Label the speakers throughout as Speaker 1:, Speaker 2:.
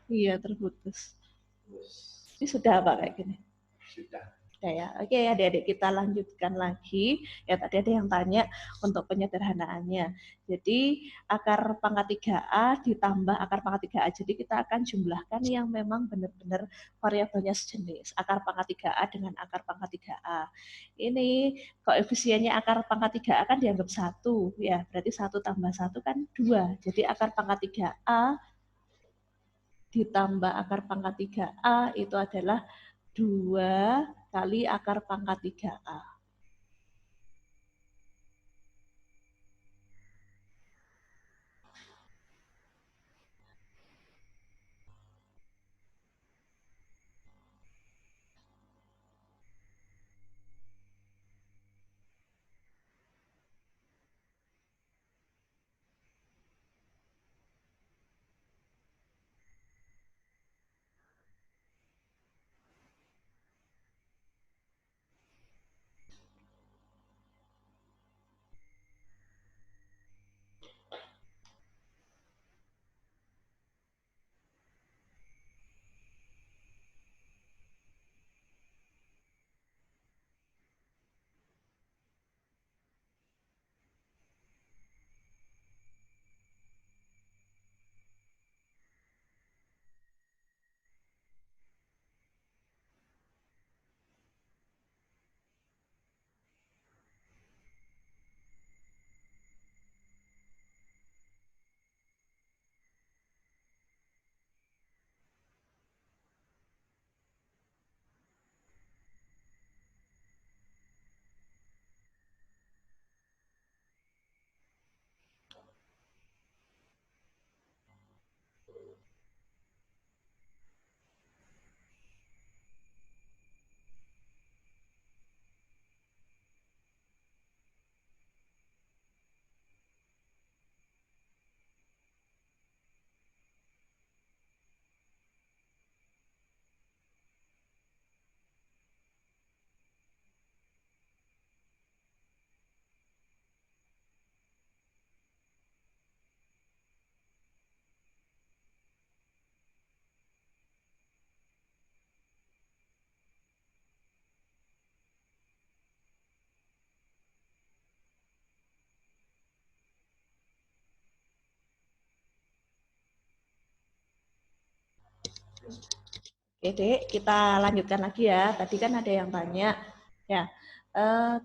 Speaker 1: Iya, terputus. Ini sudah apa kayak gini?
Speaker 2: Sudah.
Speaker 1: Ya. Oke, adik-adik kita lanjutkan lagi. Ya, tadi ada yang tanya untuk penyederhanaannya. Jadi, akar pangkat 3A ditambah akar pangkat 3A. Jadi, kita akan jumlahkan yang memang benar-benar variabelnya sejenis. Akar pangkat 3A dengan akar pangkat 3A. Ini koefisiennya akar pangkat 3A kan dianggap 1. Ya, berarti 1 tambah 1 kan 2. Jadi, akar pangkat 3A ditambah akar pangkat 3A itu adalah 2 kali akar pangkat 3A. Oke, Dek, kita lanjutkan lagi ya. Tadi kan ada yang tanya, ya,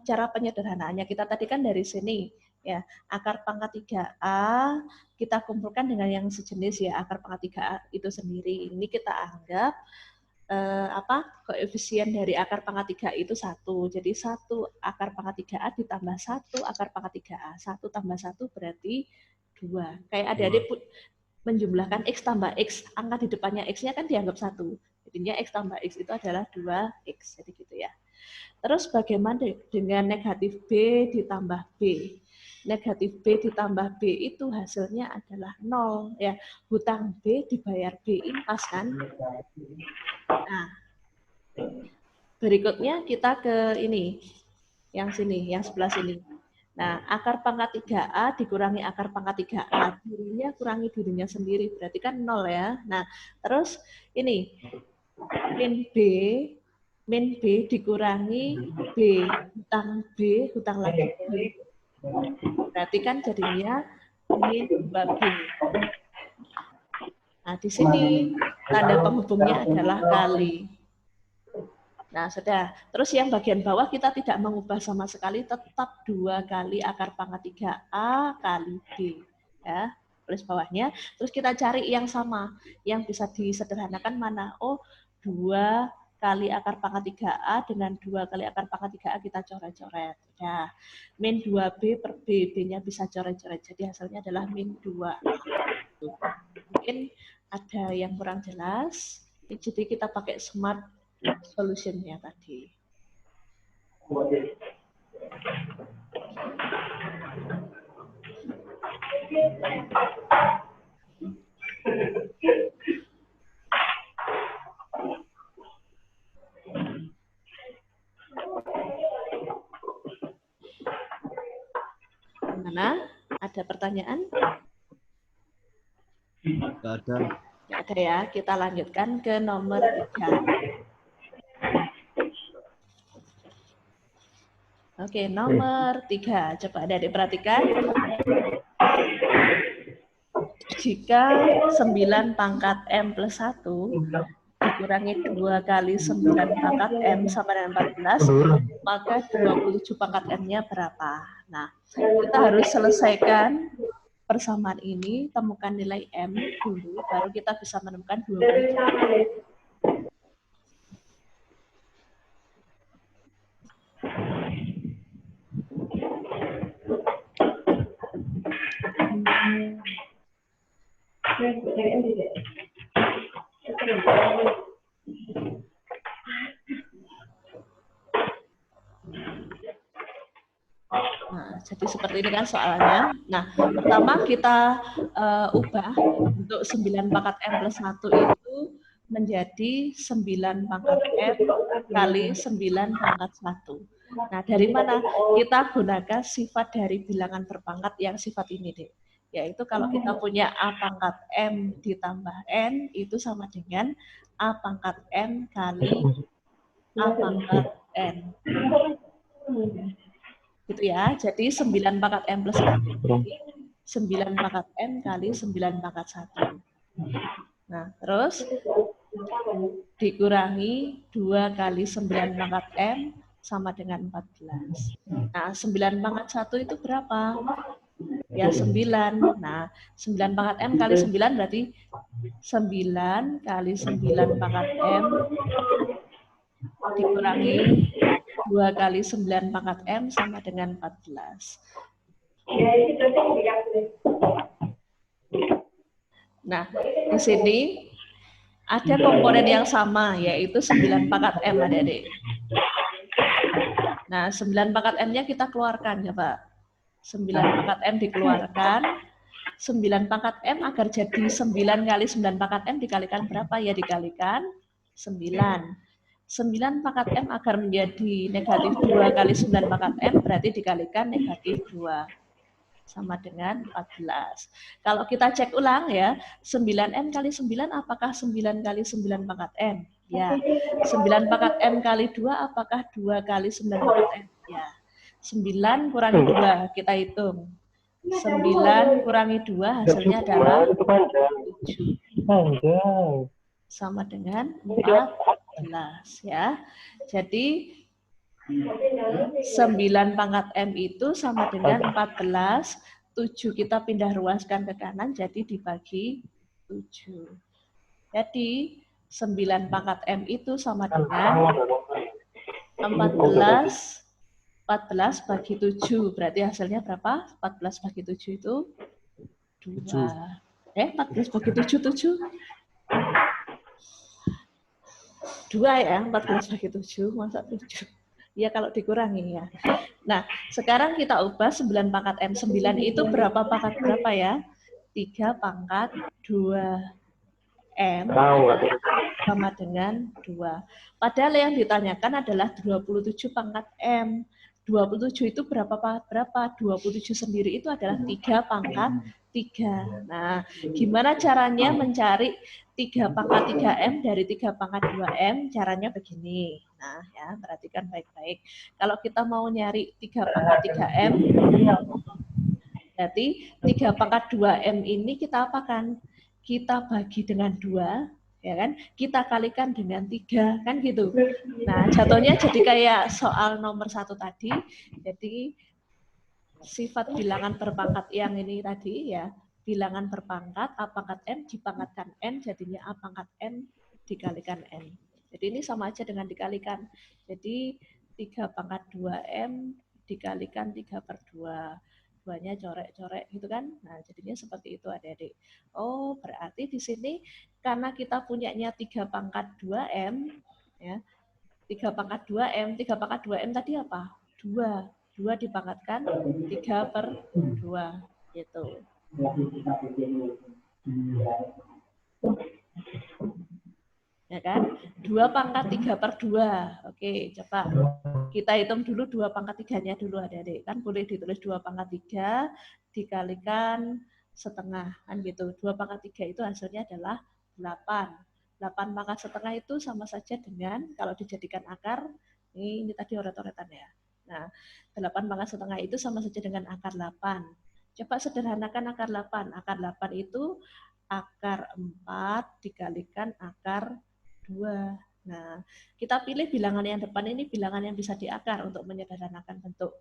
Speaker 1: cara penyederhanaannya kita tadi kan dari sini, ya, akar pangkat 3A kita kumpulkan dengan yang sejenis ya, akar pangkat 3A itu sendiri. Ini kita anggap koefisien dari akar pangkat 3A itu 1. Jadi 1 akar pangkat 3A ditambah 1 akar pangkat 3A. 1 tambah 1 berarti 2. Kayak adik-adik menjumlahkan X tambah X, angka di depannya X-nya kan dianggap 1. Jadinya X tambah X itu adalah 2X. Jadi gitu ya. Terus bagaimana dengan negatif B ditambah B? Negatif B ditambah B itu hasilnya adalah 0. Ya. Hutang B dibayar B impas kan? Nah, berikutnya kita ke ini, yang sini, yang sebelah sini. Nah, akar pangkat 3A dikurangi akar pangkat 3A. Dirinya kurangi dirinya sendiri, berarti kan 0 ya. Nah, terus ini, min B dikurangi B. Hutang lagi B. Berarti kan jadinya min 2B. Nah, di sini tanda penghubungnya adalah kali. Nah, sudah. Terus yang bagian bawah kita tidak mengubah sama sekali, tetap 2 kali akar pangkat 3A kali B. Ya, tulis bawahnya. Terus kita cari yang sama, yang bisa disederhanakan mana? Oh, 2 kali akar pangkat 3A dengan 2 kali akar pangkat 3A kita coret-coret. Ya, min 2B per B, B-nya bisa coret-coret. Jadi hasilnya adalah min 2. Mungkin ada yang kurang jelas. Jadi kita pakai smart solution-nya tadi. Gimana? Ada pertanyaan?
Speaker 3: Tidak ada.
Speaker 1: Nggak ada ya, kita lanjutkan ke nomor 3. Oke, nomor 3. Coba Adik perhatikan. Jika 9 pangkat M plus 1 dikurangi 2 kali 9 pangkat M sama dengan 14, maka 27 pangkat M-nya berapa? Nah, kita harus selesaikan persamaan ini, temukan nilai M dulu, baru kita bisa menemukan 27. Nah, jadi seperti ini kan soalnya. Nah, pertama kita ubah untuk 9 pangkat M plus 1 itu menjadi 9 pangkat M kali 9 pangkat 1. Nah, dari mana? Kita gunakan sifat dari bilangan berpangkat yang sifat ini, Dek. Yaitu kalau kita punya A pangkat M ditambah N, itu sama dengan A pangkat M kali A pangkat N. Gitu ya, jadi 9 pangkat M plus 1, 9 pangkat M kali 9 pangkat 1. Nah, terus dikurangi 2 kali 9 pangkat M sama dengan 14. Nah, 9 pangkat 1 itu berapa? Ya, 9. Nah, 9 pangkat M kali 9 berarti 9 kali 9 pangkat M dikurangi 2 kali 9 pangkat M sama dengan 14. Nah, di sini ada komponen yang sama, yaitu 9 pangkat M, Adik-adik. Nah, 9 pangkat M-nya kita keluarkan ya, Pak. 9 pangkat M dikeluarkan. 9 pangkat M agar jadi 9 kali 9 pangkat M dikalikan berapa? Ya dikalikan 9. 9 pangkat M agar menjadi negatif 2 kali 9 pangkat M berarti dikalikan negatif 2. Sama dengan 14. Kalau kita cek ulang ya, 9M kali 9 apakah 9 kali 9 pangkat M? Ya. 9 pangkat M kali 2 apakah 2 kali 9 pangkat M? Ya. 9 kurangi 2, kita hitung. 9 kurangi 2 hasilnya adalah 7. Sama dengan 14 ya. Jadi 9 pangkat M itu sama dengan 14, 7 kita pindah ruaskan ke kanan, jadi dibagi 7. Jadi 9 pangkat M itu sama dengan 14 bagi 7, berarti hasilnya berapa? 14 bagi 7 itu 2. 14 bagi 7, 7. 2 ya, 14 bagi 7, masa 7? Ya kalau dikurangi ya. Nah, sekarang kita ubah 9 pangkat M9 itu berapa pangkat berapa ya? 3 pangkat 2M sama dengan 2. Padahal yang ditanyakan adalah 27 pangkat M. 27 itu berapa pangkat berapa? 27 sendiri itu adalah 3 pangkat 3. Nah, gimana caranya mencari 3 pangkat 3M dari 3 pangkat 2M? Caranya begini. Nah, ya, perhatikan baik-baik. Kalau kita mau nyari 3 pangkat 3M, berarti 3 pangkat 2M ini kita apakan? Kita bagi dengan 2, ya kan? Kita kalikan dengan 3, kan gitu. Nah, jatuhnya jadi kayak soal nomor 1 tadi. Jadi, sifat bilangan berpangkat yang ini tadi ya, bilangan berpangkat A pangkat M dipangkatkan N, jadinya A pangkat N dikalikan N. Jadi ini sama aja dengan dikalikan. Jadi 3 pangkat 2M dikalikan 3/2. 2-nya corek-corek gitu kan. Nah, jadinya seperti itu Adik-adik. Oh, berarti di sini karena kita punyanya 3 pangkat 2M, ya, 3 pangkat 2M, 3 pangkat 2M tadi apa? 2. 2 dipangkatkan 3/2 gitu. Ya kan? 2 pangkat 3/2. Oke, coba kita hitung dulu 2 pangkat 3-nya dulu Adik-adik. Kan boleh ditulis 2 pangkat 3 dikalikan setengah kan gitu. 2 pangkat 3 itu hasilnya adalah 8. 8 pangkat setengah itu sama saja dengan, kalau dijadikan akar, ini tadi oret-oretan ya. Nah, 8 pangkat setengah itu sama saja dengan akar 8. Coba sederhanakan akar 8. Akar 8 itu akar 4 dikalikan akar 2. Nah, kita pilih bilangan yang depan ini bilangan yang bisa diakar untuk menyederhanakan bentuk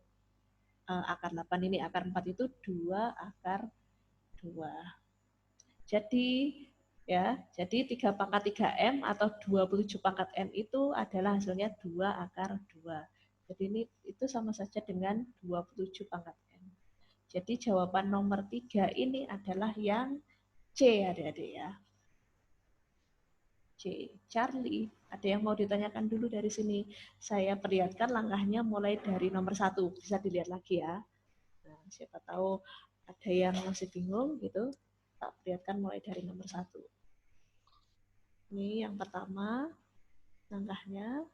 Speaker 1: akar 8 ini. Akar 4 itu 2 akar 2. Jadi 3 pangkat 3M atau 27 pangkat M itu adalah hasilnya 2 akar 2. Jadi ini itu sama saja dengan 27 pangkat M. Jadi jawaban nomor 3 ini adalah yang C, adik-adik ya. C, Charlie. Ada yang mau ditanyakan dulu dari sini? Saya perlihatkan langkahnya mulai dari nomor 1. Bisa dilihat lagi ya. Nah, siapa tahu ada yang masih bingung gitu. Tak perlihatkan mulai dari nomor 1. Ini yang pertama, langkahnya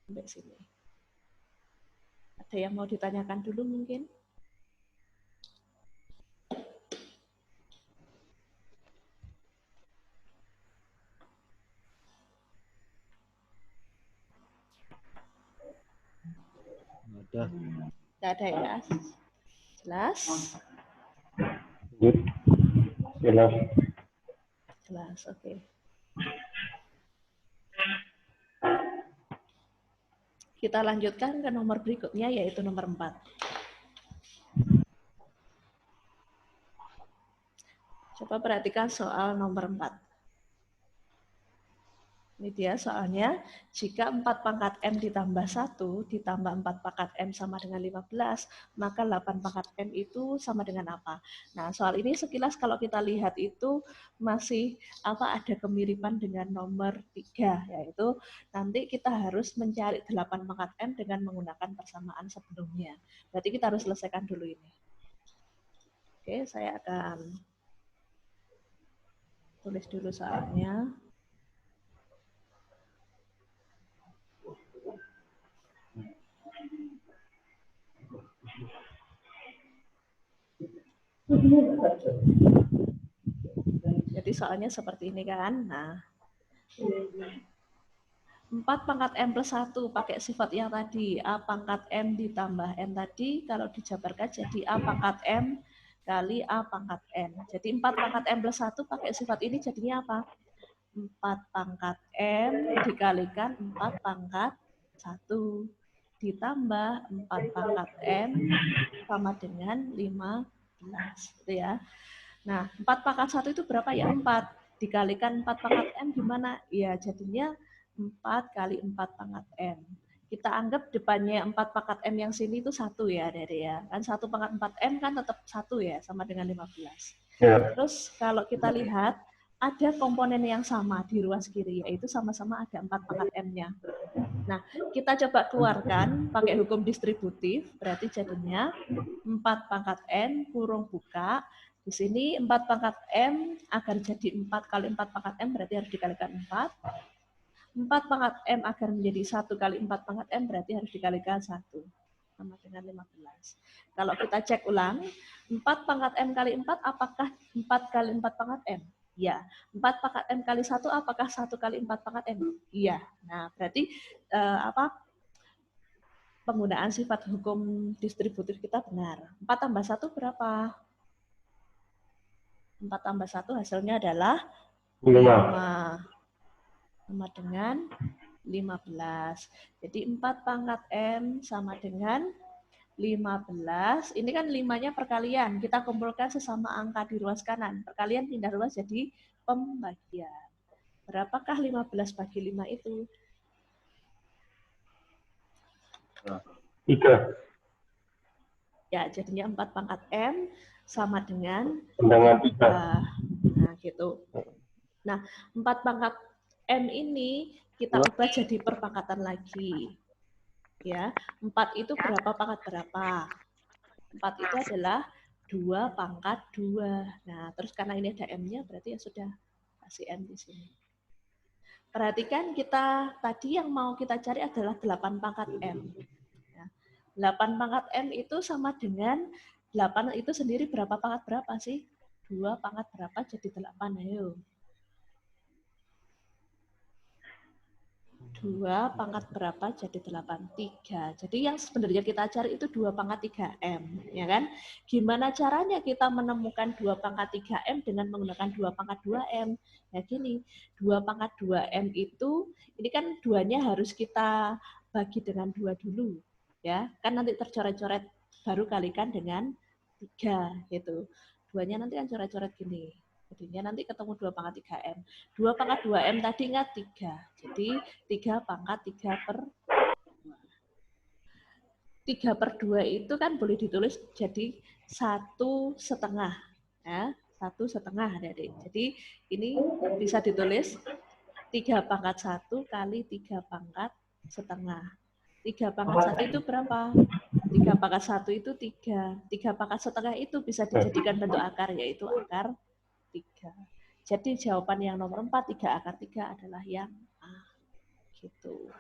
Speaker 1: sampai sini. Ada yang mau ditanyakan dulu mungkin?
Speaker 2: Ada.
Speaker 1: Tidak ada ya? Jelas?
Speaker 3: Jelas.
Speaker 1: Jelas, oke. Kita lanjutkan ke nomor berikutnya, yaitu nomor 4. Coba perhatikan soal nomor 4. Ini dia soalnya, jika 4 pangkat M ditambah 1, ditambah 4 pangkat M sama dengan 15, maka 8 pangkat M itu sama dengan apa? Nah, soal ini sekilas kalau kita lihat itu masih ada kemiripan dengan nomor 3, yaitu nanti kita harus mencari 8 pangkat M dengan menggunakan persamaan sebelumnya. Berarti kita harus selesaikan dulu ini. Oke, saya akan tulis dulu soalnya. Jadi soalnya seperti ini kan. Nah, 4 pangkat M plus 1 pakai sifat yang tadi. A pangkat M ditambah N tadi, kalau dijabarkan jadi A pangkat M kali A pangkat N. Jadi 4 pangkat M plus 1 pakai sifat ini jadinya apa? 4 pangkat M dikalikan 4 pangkat 1. Ditambah 4 pangkat M sama dengan 15. Gitu ya. Nah, 4 pangkat 1 itu berapa ya? 4. Dikalikan 4 pangkat M gimana? Ya, jadinya 4 kali 4 pangkat M. Kita anggap depannya 4 pangkat M yang sini itu 1 ya, Dede ya. Kan 1 pangkat 4 M kan tetap 1 ya, sama dengan 15. Ya. Terus kalau kita lihat, ada komponen yang sama di ruas kiri, yaitu sama-sama ada 4 pangkat M-nya. Nah, kita coba keluarkan pakai hukum distributif, berarti jadinya 4 pangkat N kurung buka. Di sini 4 pangkat M agar jadi 4 kali 4 pangkat M berarti harus dikalikan 4. 4 pangkat M agar menjadi 1 kali 4 pangkat M berarti harus dikalikan 1. Sama dengan 15. Kalau kita cek ulang, 4 pangkat M kali 4 apakah 4 kali 4 pangkat M? Iya. 4 pangkat M kali 1 apakah 1 kali 4 pangkat M? Iya. Nah, berarti penggunaan sifat hukum distributif kita benar. 4 tambah 1 berapa? 4 tambah 1 hasilnya adalah 5. Sama dengan 15. Jadi 4 pangkat M sama dengan 15. Ini kan 5-nya perkalian. Kita kumpulkan sesama angka di ruas kanan. Perkalian pindah ruas jadi pembagian. Berapakah 15 bagi 5 itu?
Speaker 3: 3.
Speaker 1: Ya, jadinya 4 pangkat M sama dengan
Speaker 3: 3.
Speaker 1: Nah, gitu. Nah, 4 pangkat M ini kita ubah jadi perpangkatan lagi. Ya, 4 itu berapa pangkat berapa? 4 itu adalah 2 pangkat 2. Nah, terus karena ini ada M-nya, berarti ya sudah kasih M di sini. Perhatikan kita tadi yang mau kita cari adalah 8 pangkat M. 8 pangkat M itu sama dengan 8 itu sendiri berapa pangkat berapa sih? 2 pangkat berapa jadi 8, ayo. 2 pangkat berapa jadi 8? 3. Jadi yang sebenarnya kita cari itu 2 pangkat 3M. Ya kan? Gimana caranya kita menemukan 2 pangkat 3M dengan menggunakan 2 pangkat 2M? Ya gini, 2 pangkat 2M itu, ini kan 2-nya harus kita bagi dengan 2 dulu. Ya, kan nanti tercoret-coret, baru kalikan dengan 3 gitu. 2-nya nanti kan coret-coret gini. Jadinya nanti ketemu 2 pangkat 3M. 2 pangkat 2M tadi ingat 3. Jadi 3 pangkat 3 per 2. 3 per 2 itu kan boleh ditulis jadi 1,5. Ya, 1,5 adik-adik. Jadi ini bisa ditulis 3 pangkat 1 kali 3 pangkat setengah. 3 pangkat 1 itu berapa? 3 pangkat 1 itu 3. 3 pangkat setengah itu bisa dijadikan bentuk akar, yaitu akar 3. Jadi jawaban yang nomor 4, 3 akar 3 adalah yang A. Gitu.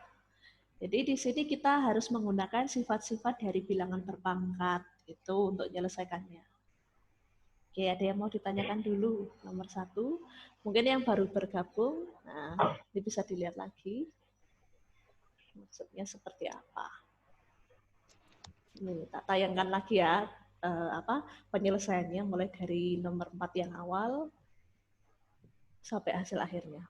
Speaker 1: Jadi di sini kita harus menggunakan sifat-sifat dari bilangan berpangkat itu untuk menyelesaikannya. Oke, ada yang mau ditanyakan dulu? Nomor 1. Mungkin yang baru bergabung, nah ini bisa dilihat lagi. Maksudnya seperti apa? Ini tak tayangkan lagi ya, penyelesaiannya mulai dari nomor 4 yang awal sampai hasil akhirnya.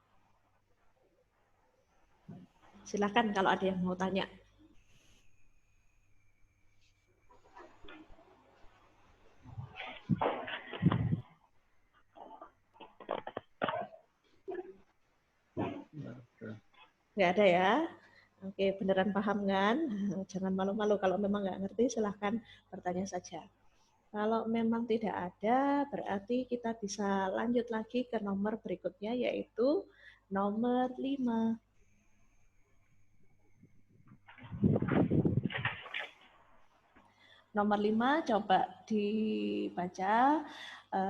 Speaker 1: Silakan kalau ada yang mau tanya. Nggak ada ya? Oke, beneran paham kan? Jangan malu-malu, kalau memang nggak ngerti silahkan bertanya saja. Kalau memang tidak ada, berarti kita bisa lanjut lagi ke nomor berikutnya, yaitu nomor 5. Nomor 5 coba dibaca,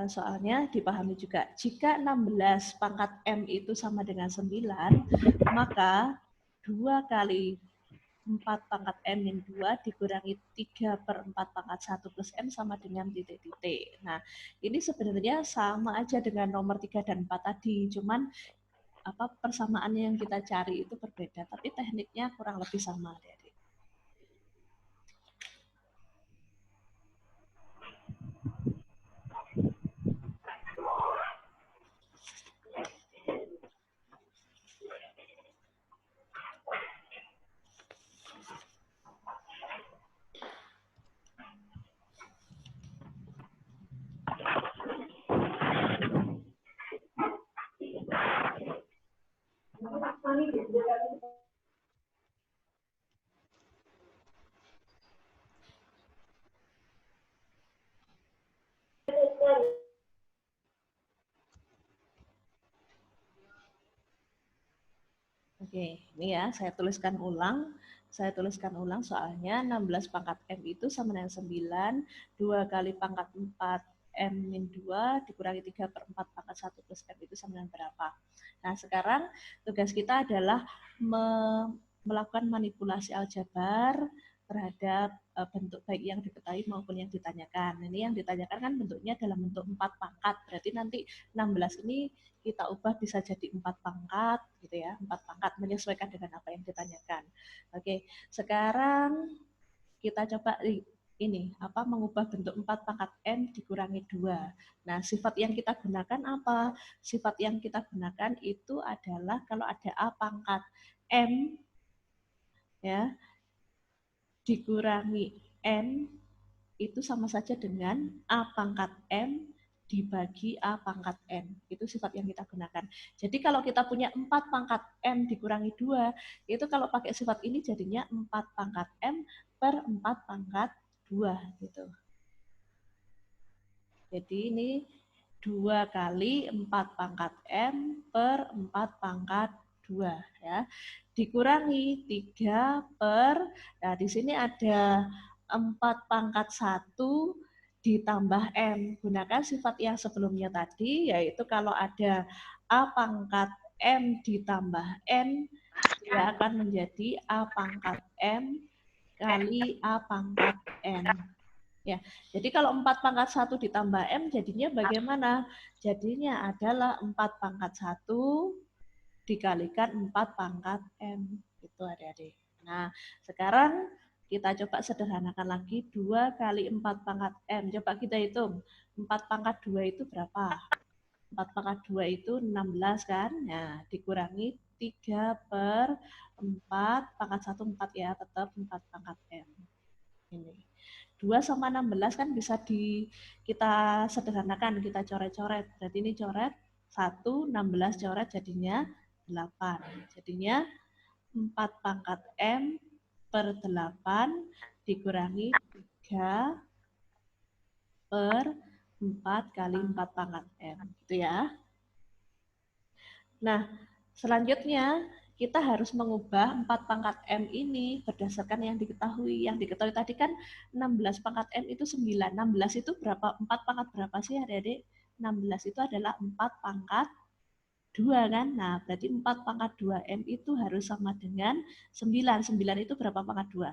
Speaker 1: soalnya dipahami juga. Jika 16 pangkat M itu sama dengan 9, maka 2 kali 4 pangkat M min 2 dikurangi 3 per 4 pangkat 1 plus M sama dengan titik-titik. Nah, ini sebenarnya sama aja dengan nomor 3 dan 4 tadi, cuman persamaannya yang kita cari itu berbeda, tapi tekniknya kurang lebih sama. Oke, ini ya saya tuliskan ulang. Saya tuliskan ulang soalnya 16 pangkat M itu sama dengan 9, 2 kali pangkat 4 M min 2 dikurangi 3 per 4 pangkat 1 plus M itu sama dengan berapa. Nah, sekarang tugas kita adalah melakukan manipulasi aljabar terhadap bentuk baik yang diketahui maupun yang ditanyakan. Ini yang ditanyakan kan bentuknya dalam bentuk 4 pangkat. Berarti nanti 16 ini kita ubah bisa jadi 4 pangkat gitu ya, 4 pangkat menyesuaikan dengan apa yang ditanyakan. Oke, sekarang kita coba ini mengubah bentuk 4 pangkat M dikurangi 2. Nah, sifat yang kita gunakan apa? Sifat yang kita gunakan itu adalah kalau ada A pangkat M ya dikurangi N itu sama saja dengan A pangkat M dibagi A pangkat N. Itu sifat yang kita gunakan. Jadi kalau kita punya 4 pangkat M dikurangi 2, itu kalau pakai sifat ini jadinya 4 pangkat M per 4 pangkat 2. Gitu. Jadi ini 2 kali 4 pangkat M per 4 pangkat 2. Ya. Dikurangi 3 per, nah di sini ada 4 pangkat 1 ditambah M. Gunakan sifat yang sebelumnya tadi, yaitu kalau ada A pangkat M ditambah N, dia akan menjadi A pangkat M kali A pangkat N. Ya, jadi kalau 4 pangkat 1 ditambah M jadinya bagaimana? Jadinya adalah 4 pangkat 1 dikalikan 4 pangkat M. Itu adik-adik. Nah, sekarang kita coba sederhanakan lagi. 2 kali 4 pangkat M. Coba kita hitung. 4 pangkat 2 itu berapa? 4 pangkat 2 itu 16 kan? Nah, dikurangi 3 per 4, pangkat 1 4 ya, tetap 4 pangkat M. Ini. 2 sama 16 kan bisa kita sederhanakan, kita coret-coret. Berarti ini coret 1, 16 coret jadinya 8. Jadinya 4 pangkat M per 8 dikurangi 3 per 4 kali 4 pangkat M. Gitu ya. Nah, selanjutnya kita harus mengubah 4 pangkat M ini berdasarkan yang diketahui. Yang diketahui tadi kan 16 pangkat M itu 9. 16 itu berapa? 4 pangkat berapa sih adik-adik? 16 itu adalah 4 pangkat 2 kan? Nah, berarti 4 pangkat 2M itu harus sama dengan 9. 9 itu berapa pangkat 2?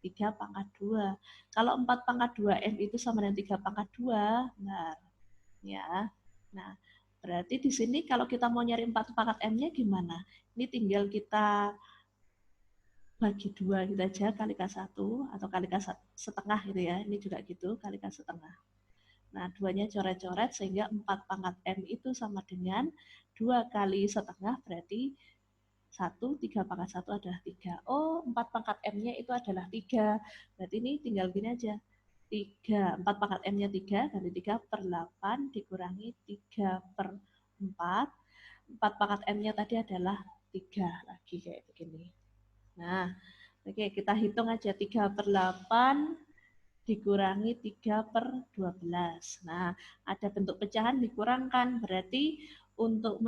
Speaker 1: 3 pangkat 2. Kalau 4 pangkat 2M itu sama dengan 3 pangkat 2, benar. Ya. Nah, berarti di sini kalau kita mau nyari 4 pangkat M-nya gimana? Ini tinggal kita bagi 2 gitu aja, kalikan 1 atau kalikan setengah gitu ya. Ini juga gitu, kalikan setengah. Nah, 2-nya coret-coret sehingga 4 pangkat M itu sama dengan 2 kali setengah berarti 1, 3 pangkat 1 adalah 3. Oh, 4 pangkat M-nya itu adalah 3. Berarti ini tinggal gini aja. 3, 4 pangkat M-nya 3, kali 3 per 8 dikurangi 3 per 4. 4 pangkat M-nya tadi adalah 3 lagi kayak begini. Nah, oke, kita hitung aja 3 per 8 dikurangi 3 per 12. Nah, ada bentuk pecahan dikurangkan, berarti untuk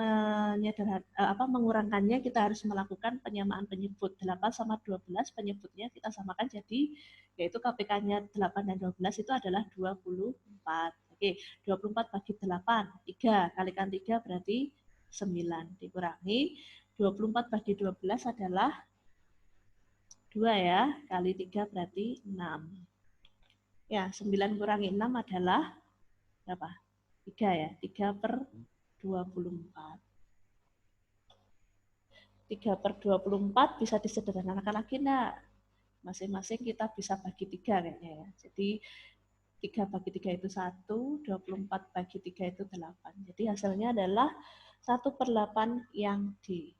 Speaker 1: mengurangkannya kita harus melakukan penyamaan penyebut. 8 sama 12 penyebutnya kita samakan jadi yaitu KPK-nya 8 dan 12 itu adalah 24. Oke, 24 bagi 8, 3 kalikan 3 berarti 9 dikurangi 24 bagi 12 adalah 2 ya, kali 3 berarti 6. Ya, 9 kurangi 6 adalah berapa? 3 ya, 3 per 24. 3 per 24 bisa disederhanakan lagi enggak? Masing-masing kita bisa bagi 3 kayaknya ya. Jadi 3 bagi 3 itu 1, 24 bagi 3 itu 8. Jadi hasilnya adalah 1 per 8 yang D.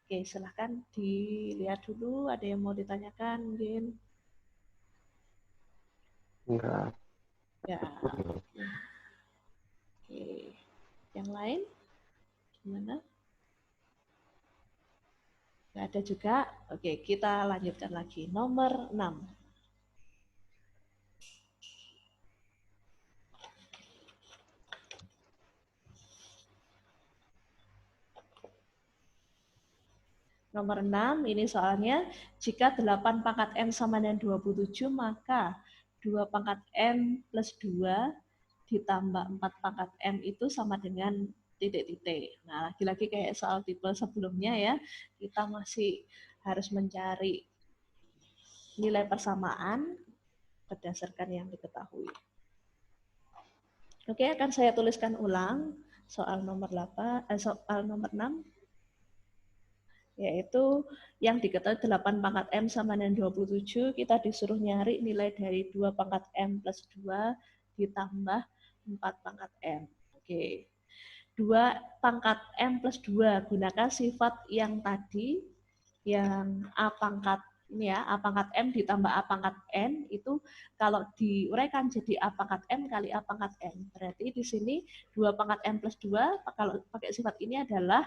Speaker 1: Oke, silahkan dilihat dulu. Ada yang mau ditanyakan mungkin?
Speaker 3: Enggak.
Speaker 1: Ya. Oke. Yang lain? Gimana? Nggak ada juga. Oke, kita lanjutkan lagi. Nomor 6. Nomor 6, ini soalnya, jika 8 pangkat M sama dengan 27, maka 2 pangkat M plus 2 ditambah 4 pangkat M itu sama dengan titik-titik. Nah, lagi-lagi kayak soal tipe sebelumnya ya, kita masih harus mencari nilai persamaan berdasarkan yang diketahui. Oke, akan saya tuliskan ulang soal nomor 6. Yaitu yang diketahui 8 pangkat M sama dengan 27, kita disuruh nyari nilai dari 2 pangkat M plus 2 ditambah 4 pangkat M. Oke. 2 pangkat M plus 2, gunakan sifat yang tadi, yang A pangkat ini ya, A pangkat M ditambah A pangkat N, itu kalau diuraikan jadi A pangkat M kali A pangkat N. Berarti di sini 2 pangkat M plus 2, kalau pakai sifat ini adalah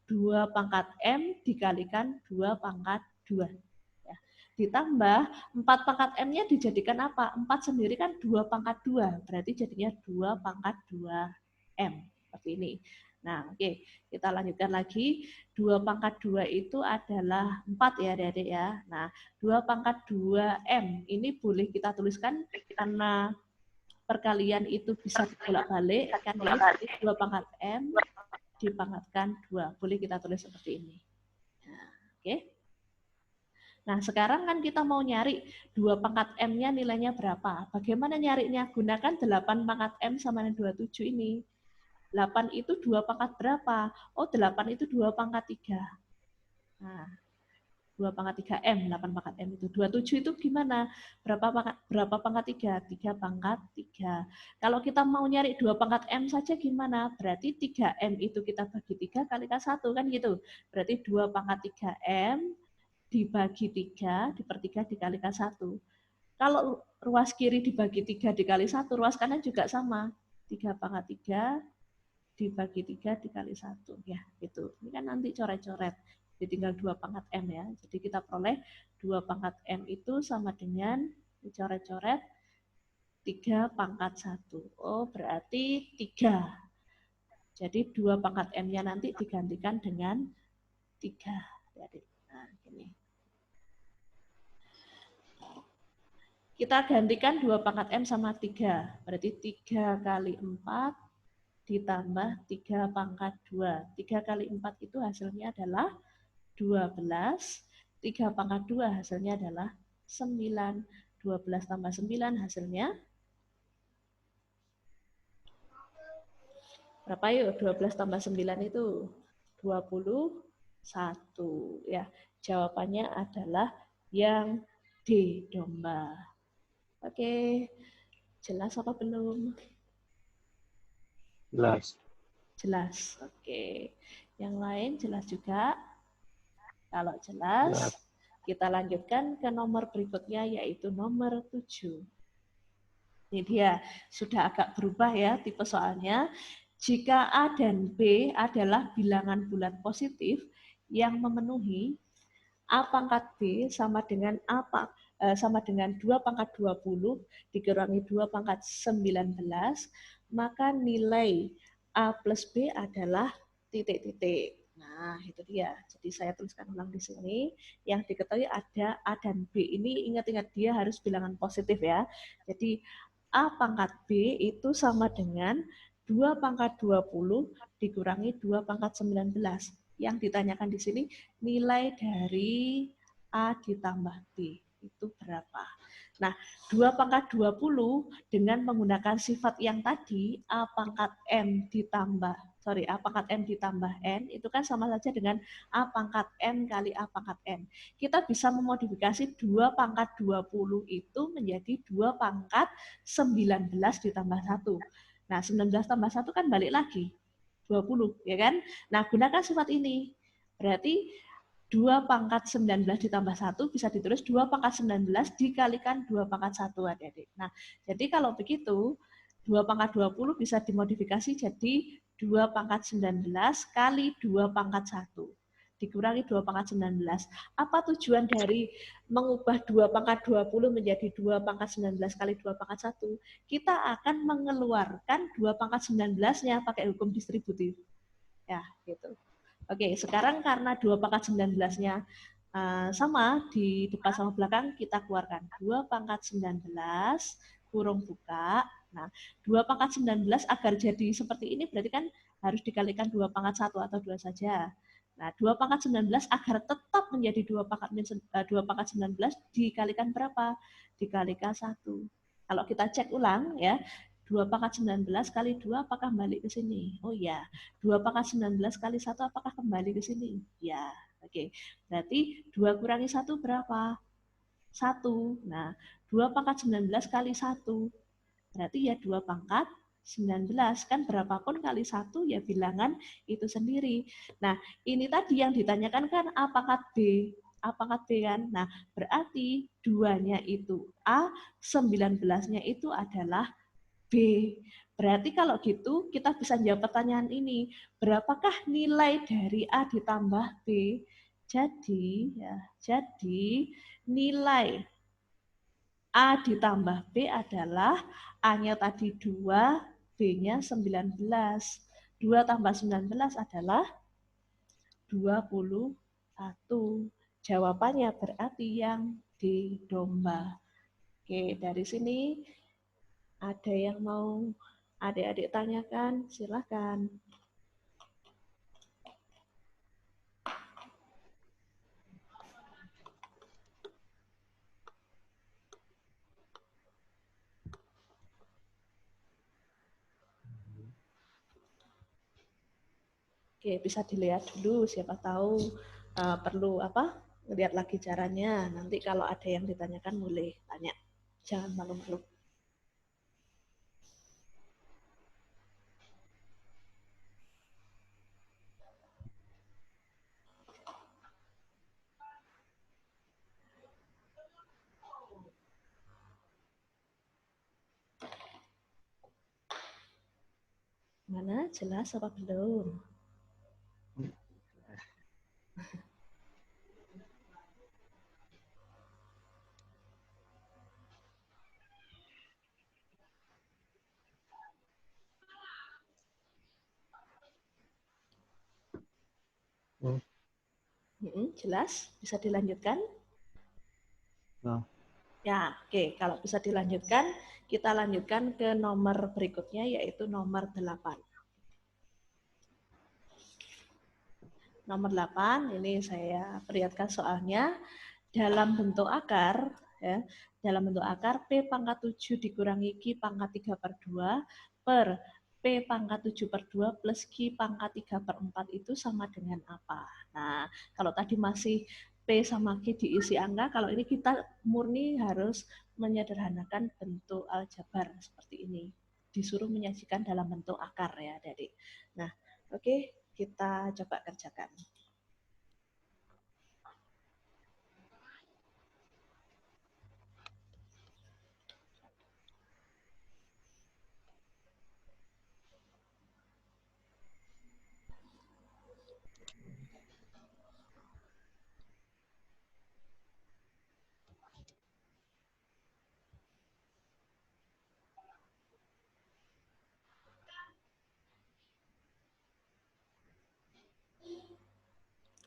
Speaker 1: 2 pangkat M dikalikan 2 pangkat 2. Ya. Ditambah 4 pangkat M-nya dijadikan apa? 4 sendiri kan 2 pangkat 2. Berarti jadinya 2 pangkat 2 M. Seperti ini. Nah, oke. Kita lanjutkan lagi. 2 pangkat 2 itu adalah 4 ya, adik-adik ya. Nah, 2 pangkat 2 M. Ini boleh kita tuliskan karena perkalian itu bisa bolak-balik. Kan ya, 2 pangkat M dipangkatkan 2. Boleh kita tulis seperti ini. Nah, oke. Nah, sekarang kan kita mau nyari 2 pangkat M-nya nilainya berapa. Bagaimana nyarinya? Gunakan 8 pangkat M sama dengan 27 ini. 8 itu 2 pangkat berapa? Oh, 8 itu 2 pangkat 3. Nah, 2 pangkat 3M, 8 pangkat M itu. 27 itu gimana? Berapa pangkat 3? 3 pangkat 3. Kalau kita mau nyari 2 pangkat M saja gimana? Berarti 3M itu kita bagi 3 kali K1 kan gitu. Berarti 2 pangkat 3M dibagi 3, diper 3 dikali K1. Kalau ruas kiri dibagi 3 dikali 1, ruas kanan juga sama. 3 pangkat 3 dibagi 3 dikali 1. Ya, gitu. Ini kan nanti coret-coret. Jadi tinggal 2 pangkat M ya. Jadi kita peroleh 2 pangkat M itu sama dengan dicoret-coret 3 pangkat 1. Oh, berarti 3. Jadi 2 pangkat M-nya nanti digantikan dengan 3. Jadi, nah, gini. Kita gantikan 2 pangkat M sama 3. Berarti 3 kali 4 ditambah 3 pangkat 2. 3 kali 4 itu hasilnya adalah 12, 3 pangkat 2 hasilnya adalah 9, 12 tambah 9 hasilnya berapa yuk? 12 tambah 9 itu 21. Ya, jawabannya adalah yang D, domba. Oke, jelas apa belum?
Speaker 3: Jelas.
Speaker 1: Jelas, oke. Yang lain jelas juga? Kalau jelas, kita lanjutkan ke nomor berikutnya, yaitu nomor 7. Ini dia, sudah agak berubah ya tipe soalnya. Jika A dan B adalah bilangan bulat positif yang memenuhi, A pangkat B sama dengan sama dengan 2 pangkat 20 dikurangi 2 pangkat 19, maka nilai A plus B adalah titik-titik. Nah, itu dia. Jadi saya tuliskan ulang di sini. Yang diketahui ada A dan B. Ini ingat-ingat dia harus bilangan positif ya. Jadi A pangkat B itu sama dengan 2 pangkat 20 dikurangi 2 pangkat 19. Yang ditanyakan di sini nilai dari A ditambah B itu berapa. Nah, 2 pangkat 20 dengan menggunakan sifat yang tadi, A pangkat M ditambah N, itu kan sama saja dengan A pangkat M kali A pangkat N. Kita bisa memodifikasi 2 pangkat 20 itu menjadi 2 pangkat 19 ditambah 1. Nah, 19 tambah 1 kan balik lagi, 20, ya kan? Nah, gunakan sifat ini. Berarti 2 pangkat 19 ditambah 1 bisa ditulis 2 pangkat 19 dikalikan 2 pangkat 1, adik-adik. Nah, jadi kalau begitu, 2 pangkat 20 bisa dimodifikasi jadi 2 pangkat 19 kali 2 pangkat 1. Dikurangi 2 pangkat 19. Apa tujuan dari mengubah 2 pangkat 20 menjadi 2 pangkat 19 kali 2 pangkat 1? Kita akan mengeluarkan 2 pangkat 19-nya pakai hukum distributif. Ya, gitu. Oke, sekarang karena 2 pangkat 19-nya sama di depan sama belakang, kita keluarkan 2 pangkat 19 kurung buka. Nah, 2 pangkat 19 agar jadi seperti ini berarti kan harus dikalikan 2 pangkat 1 atau 2 saja. Nah, 2 pangkat 19 agar tetap menjadi 2 pangkat 19 dikalikan berapa? Dikalikan 1. Kalau kita cek ulang ya, 2 pangkat 19 kali 2 apakah balik ke sini? Oh ya, 2 pangkat 19 kali 1 apakah kembali ke sini? Ya, oke. Berarti 2 kurangi 1 berapa? 1. Nah, 2 pangkat 19 kali 1. Berarti ya 2 pangkat 19. Kan berapapun kali 1 ya bilangan itu sendiri. Nah, ini tadi yang ditanyakan kan A pangkat B. A pangkat B kan? Nah, berarti 2-nya itu A, 19-nya itu adalah B. Berarti kalau gitu kita bisa jawab pertanyaan ini. Berapakah nilai dari A ditambah B? Jadi nilai A ditambah B adalah A-nya tadi 2, B-nya 19. 2 tambah 19 adalah 21. Jawabannya berarti yang di domba. Oke, dari sini ada yang mau adik-adik tanyakan? Silakan. Oke, bisa dilihat dulu, siapa tahu perlu apa? Lihat lagi caranya. Nanti kalau ada yang ditanyakan boleh tanya. Jangan malu-malu. Mana jelas apa belum? Jelas? Bisa dilanjutkan?
Speaker 2: Nah.
Speaker 1: Ya, oke. Kalau bisa dilanjutkan, kita lanjutkan ke nomor berikutnya, yaitu nomor 8. Nomor 8, ini saya perlihatkan soalnya. Dalam bentuk akar, ya, dalam bentuk akar P pangkat 7 dikurangi Q pangkat 3/2 per P pangkat 7/2 plus Q pangkat 3/4 itu sama dengan apa? Nah, kalau tadi masih P sama Q diisi angka, kalau ini kita murni harus menyederhanakan bentuk aljabar seperti ini. Disuruh menyajikan dalam bentuk akar ya, Adik. Nah, oke, kita coba kerjakan.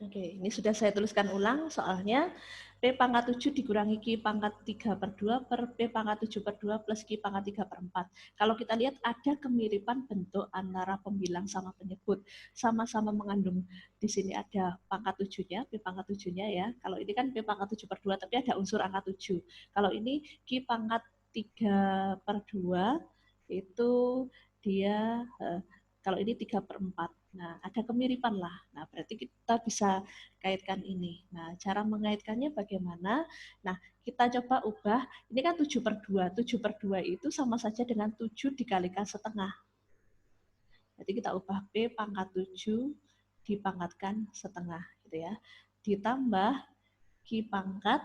Speaker 1: Oke, ini sudah saya tuliskan ulang soalnya P pangkat 7 dikurangi Q pangkat 3/2 per P pangkat 7/2 plus Q pangkat 3/4. Kalau kita lihat ada kemiripan bentuk antara pembilang sama penyebut. Sama-sama mengandung, di sini ada pangkat 7-nya, P pangkat 7-nya ya. Kalau ini kan P pangkat 7/2 tapi ada unsur angka 7. Kalau ini Q pangkat 3/2 itu dia, kalau ini 3/4. Nah, ada kemiripan lah. Nah, berarti kita bisa kaitkan ini. Nah, cara mengaitkannya bagaimana? Nah, kita coba ubah. Ini kan 7/2. 7/2 itu sama saja dengan 7 dikalikan setengah. Jadi kita ubah P pangkat 7 dipangkatkan setengah. Gitu ya. Ditambah Q pangkat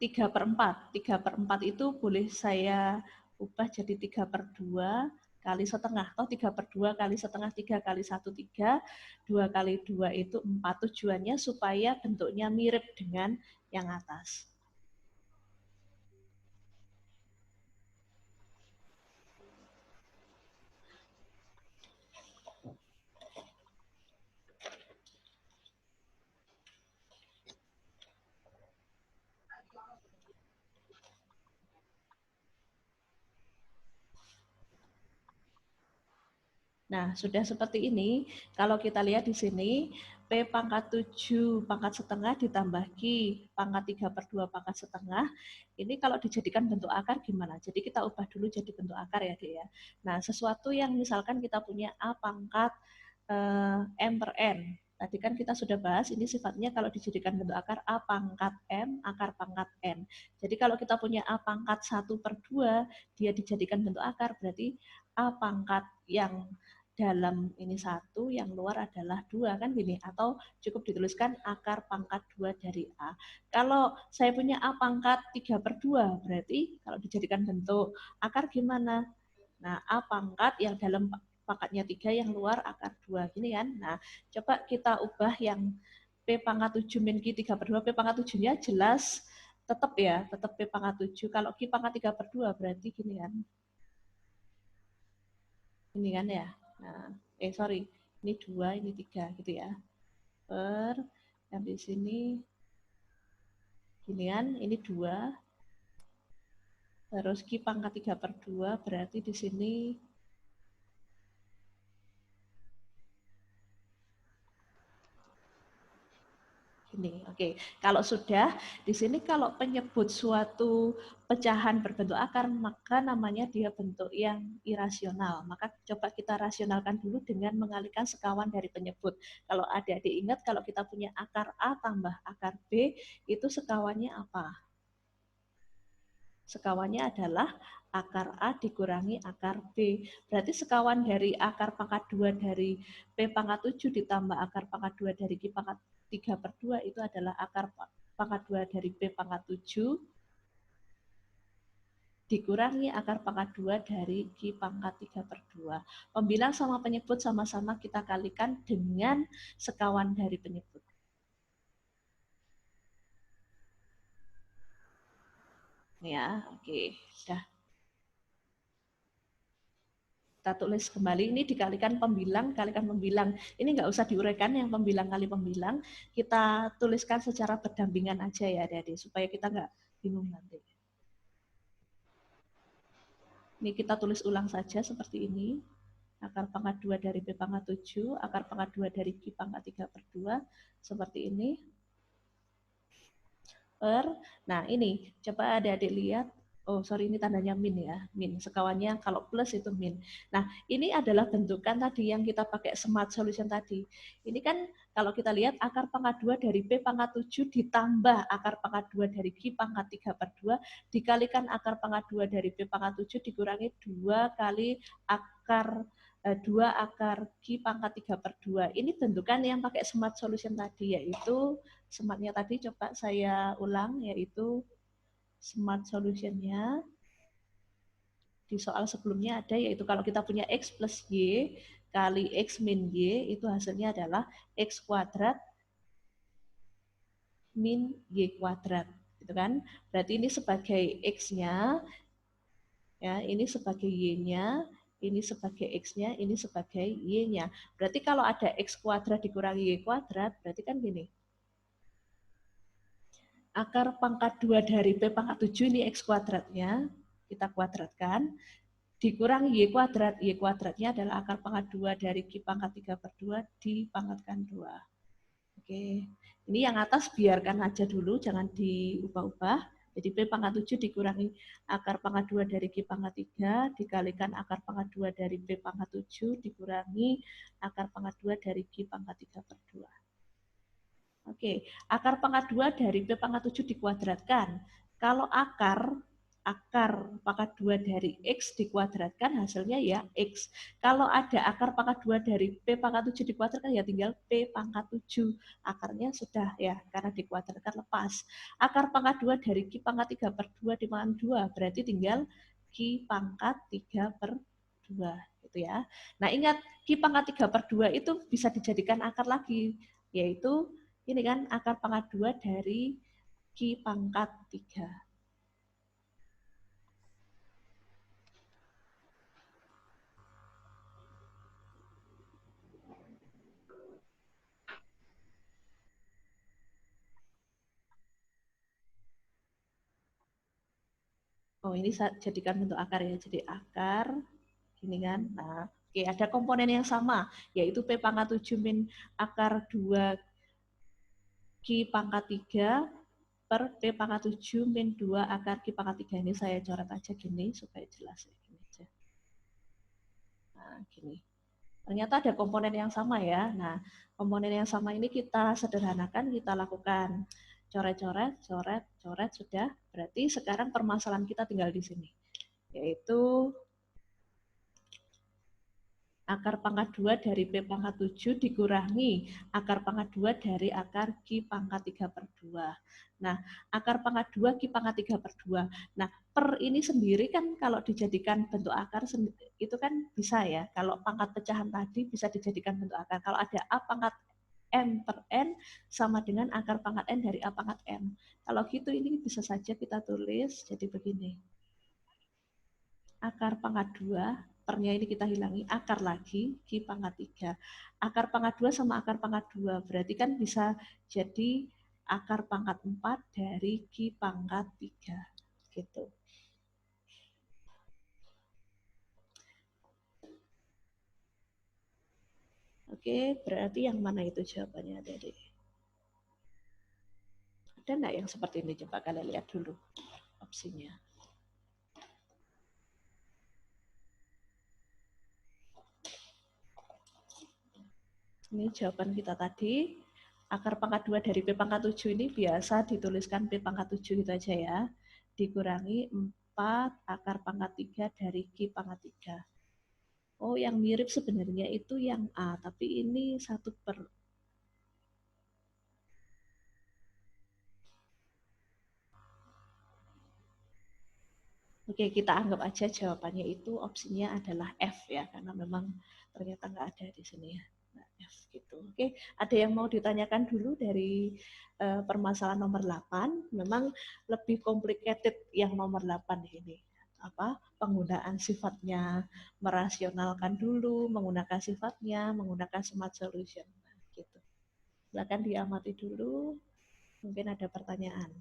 Speaker 1: 3/4. 3/4 itu boleh saya ubah jadi 3/2 kali setengah. Atau 3/2 kali setengah, 3 kali 1, 3. 2 kali 2 itu 4. Tujuannya supaya bentuknya mirip dengan yang atas. Nah, sudah seperti ini. Kalau kita lihat di sini, P pangkat 7 pangkat setengah ditambah Q pangkat 3/2 pangkat setengah. Ini kalau dijadikan bentuk akar gimana? Jadi kita ubah dulu jadi bentuk akar ya, Dek ya. Nah, sesuatu yang misalkan kita punya A pangkat M per N. Tadi kan kita sudah bahas, ini sifatnya kalau dijadikan bentuk akar A pangkat M, akar pangkat N. Jadi kalau kita punya A pangkat 1/2, dia dijadikan bentuk akar, berarti A pangkat yang dalam ini 1, yang luar adalah 2, kan gini. Atau cukup dituliskan akar pangkat 2 dari A. Kalau saya punya A pangkat 3/2, berarti kalau dijadikan bentuk akar gimana? Nah, A pangkat yang dalam pangkatnya 3, yang luar akar 2. Gini kan? Nah, coba kita ubah yang P pangkat 7 min Q 3/2. P pangkat 7-nya jelas tetap ya, tetap P pangkat 7. Kalau Q pangkat 3/2 berarti gini kan. Ini kan ya. Nah, sorry, ini 2, ini 3 gitu ya. Per yang di sini gini kan, ini 2. Terus Q pangkat 3/2 berarti di sini Ini, oke. Kalau sudah, di sini kalau penyebut suatu pecahan berbentuk akar, maka namanya dia bentuk yang irasional. Maka coba kita rasionalkan dulu dengan mengalihkan sekawan dari penyebut. Kalau adik-adik ingat, kalau kita punya akar A tambah akar B, itu sekawannya apa? Sekawannya adalah akar A dikurangi akar B. Berarti sekawan dari akar pangkat 2 dari P pangkat 7 ditambah akar pangkat 2 dari Q pangkat 3/2 itu adalah akar pangkat 2 dari P pangkat 7 dikurangi akar pangkat 2 dari Q pangkat 3/2. Pembilang sama penyebut sama-sama kita kalikan dengan sekawan dari penyebut. Ya, oke. Sudah. Kita tulis kembali, ini dikalikan pembilang, kalikan pembilang. Ini nggak usah diuraikan yang pembilang kali pembilang, kita tuliskan secara berdampingan aja ya adik-adik, supaya kita nggak bingung nanti. Ini kita tulis ulang saja seperti ini. Akar pangkat 2 dari P pangkat 7, akar pangkat 2 dari Q pangkat 3/2, seperti ini. Nah ini, coba adik-adik lihat. Oh, sorry, ini tandanya min ya, min. Sekawannya kalau plus itu min. Nah, ini adalah bentukan tadi yang kita pakai smart solution tadi. Ini kan kalau kita lihat akar pangkat 2 dari P pangkat 7 ditambah akar pangkat 2 dari Q pangkat 3/2 dikalikan akar pangkat 2 dari P pangkat 7 dikurangi 2 kali akar 2 akar Q pangkat 3/2. Ini bentukan yang pakai smart solution tadi, yaitu smartnya tadi coba saya ulang, yaitu smart solutionnya di soal sebelumnya ada, yaitu kalau kita punya X plus Y kali X min Y, itu hasilnya adalah X kuadrat min Y kuadrat. Gitu kan? Berarti ini sebagai X-nya, ya, ini sebagai Y-nya, ini sebagai X-nya, ini sebagai Y-nya. Berarti kalau ada X kuadrat dikurangi Y kuadrat, berarti kan gini. Akar pangkat 2 dari P pangkat 7 ini X kuadratnya, kita kuadratkan, dikurangi Y kuadrat. Y kuadratnya adalah akar pangkat 2 dari Q pangkat 3/2 dipangkatkan 2. Oke, ini yang atas biarkan aja dulu, jangan diubah-ubah. Jadi P pangkat 7 dikurangi akar pangkat 2 dari Q pangkat 3, dikalikan akar pangkat 2 dari P pangkat 7, dikurangi akar pangkat 2 dari Q pangkat 3/2. Oke, akar pangkat 2 dari P pangkat 7 dikuadratkan. Kalau akar pangkat 2 dari X dikuadratkan, hasilnya ya X. Kalau ada akar pangkat 2 dari P pangkat 7 dikuadratkan, ya tinggal P pangkat 7. Akarnya sudah ya, karena dikuadratkan lepas. Akar pangkat 2 dari Q pangkat 3/2 dipangkat 2, berarti tinggal Q pangkat 3/2. Gitu ya. Nah ingat, Q pangkat 3/2 itu bisa dijadikan akar lagi, yaitu ini kan akar pangkat 2 dari Q pangkat 3. Oh, ini saya jadikan bentuk akar ya. Jadi akar, ini kan. Nah, oke, ada komponen yang sama, yaitu P pangkat 7 min akar 2 Q pangkat 3 per P pangkat 7 min 2 akar Q pangkat 3. Ini saya coret aja gini, supaya jelas. Gini aja. Nah, gini. Ternyata ada komponen yang sama ya. Nah, komponen yang sama ini kita sederhanakan, kita lakukan coret-coret, coret, coret, sudah. Berarti sekarang permasalahan kita tinggal di sini, yaitu akar pangkat 2 dari P pangkat 7 dikurangi akar pangkat 2 dari akar Q pangkat 3/2. Nah, akar pangkat 2 Q pangkat 3/2. Nah, per ini sendiri kan kalau dijadikan bentuk akar itu kan bisa ya. Kalau pangkat pecahan tadi bisa dijadikan bentuk akar. Kalau ada A pangkat M per N sama dengan akar pangkat N dari A pangkat M. Kalau gitu ini bisa saja kita tulis jadi begini. Akar pangkat 2, pernya ini kita hilangi, akar lagi, Q pangkat 3. Akar pangkat 2 sama akar pangkat 2, berarti kan bisa jadi akar pangkat 4 dari Q pangkat 3. Gitu. Oke, berarti yang mana itu jawabannya, Adik? Ada nggak yang seperti ini? Coba kalian lihat dulu opsinya. Ini jawaban kita tadi. Akar pangkat 2 dari P pangkat 7 ini biasa dituliskan P pangkat 7 itu aja ya. Dikurangi 4 akar pangkat 3 dari Q pangkat 3. Oh, yang mirip sebenarnya itu yang A, tapi ini 1/. Oke, kita anggap aja jawabannya itu opsinya adalah F ya, karena memang ternyata nggak ada di sini ya. Nah, F gitu. Oke, ada yang mau ditanyakan dulu dari permasalahan nomor 8? Memang lebih complicated yang nomor 8 ini. Apa? Penggunaan sifatnya, merasionalkan dulu, menggunakan sifatnya, menggunakan smart solution. Nah, gitu. Silakan diamati dulu. Mungkin ada pertanyaan.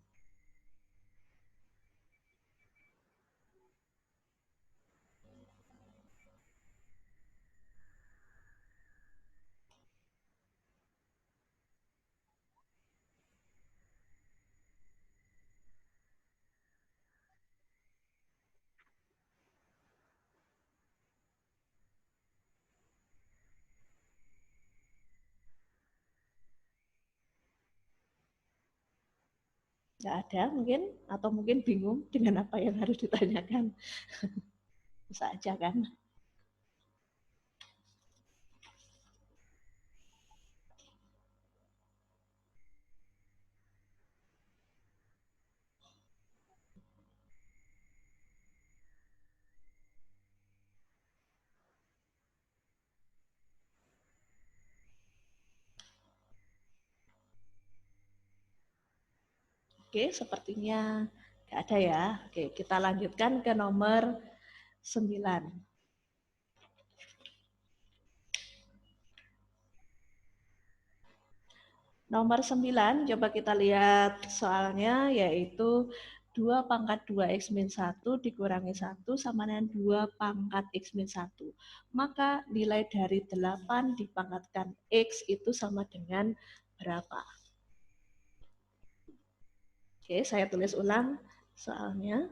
Speaker 1: Nggak ada mungkin, atau mungkin bingung dengan apa yang harus ditanyakan. Bisa aja kan. Oke, sepertinya nggak ada ya. Oke, kita lanjutkan ke nomor 9. Nomor 9, coba kita lihat soalnya, yaitu 2 pangkat 2x min 1 dikurangi 1 sama dengan 2 pangkat x min 1. Maka nilai dari 8 dipangkatkan x itu sama dengan berapa? Oke, saya tulis ulang soalnya.